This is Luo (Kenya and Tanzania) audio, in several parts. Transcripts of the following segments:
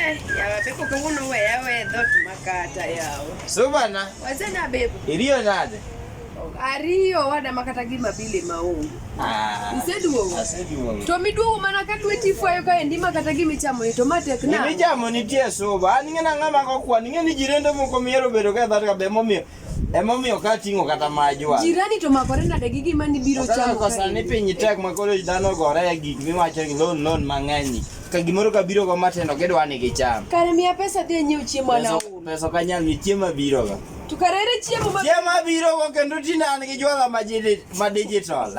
Ya beko kuno wewe dot makata yao. Subana. Wazena bebo. Iriyo nade. Ariyo wada makata gima bile maungu. Useduo. Aseduo. To miduo mana ka 24 ka endi makata gimi chamo tomate na. Ni chamo nitie soba. Ani ngena ngama ko kwa ngeni jirende moko miero bedo ka dhata ka bemo mio. Emomiyo ka tingo kata majwa. Jirani to makorenda de gigi mani biro chamo. Ka sani piny tek makoro dhano gore ya gik miwacho gi loan mang'eny. Ka gimoro ka biro go matendo gidwa ni gicham. Kare miya pesa dhi nyiew chiemo na. Pesa kanyal ni chiemo biro go. To karere chiemo ma chiemo biro go kendo tina an gi jwala ma digital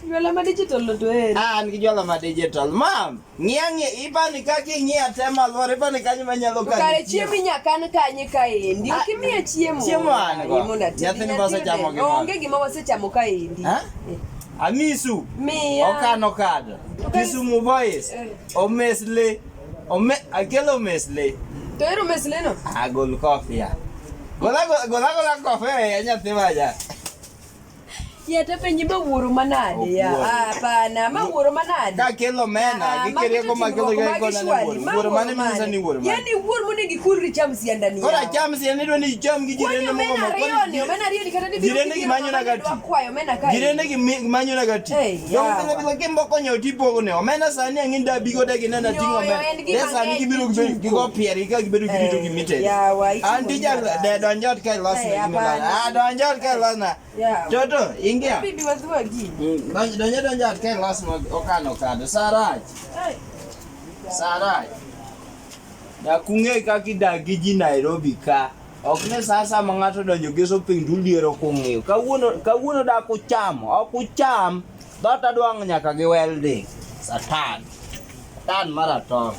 jwala ma digital lo to an gi jwala ma digital mam ng'iangi ipani kaki ng'ia tema lore pani kanyo manyalo ka kare chiemo nyakan kanye ka endi okimiya chiemo an go nyathini basa chamo gi onge gima wasechamo ka endi amisu miya okano kad Kisumu boys omesle akelo mesle to ero mesle no agol coffee gola coffee ya nyathi maja yata penye mawuoro manade ya hapana mawuoro manade ka kelo mena gikere ko makelo ga na wuoro mane minisa ni wuoro yani wuoro mone gikurri cham sianda ni ora cham sianda ni doni cham gi jirene mo mena riyo ni kata ni jirene gi manyo na gati akwayo mena kai jirene gi manyo na gati yo bila kimbo konyo tipo ne omena sani anginda bigo de gi nana tingo me desa ni gi biro gi go pieri ka gi bedo gi to gi mite anti ja de donjot kai los na donjot kai los na toto ingia bibi wazua gi donjot kai los mo okano kado saraj ya kunge ka kidagi ji Nairobi ka okne sasa mangato donjo geso pindu liero kunge kawuono da kuchamo okucham dota dwang nyaka gi welding satan marathon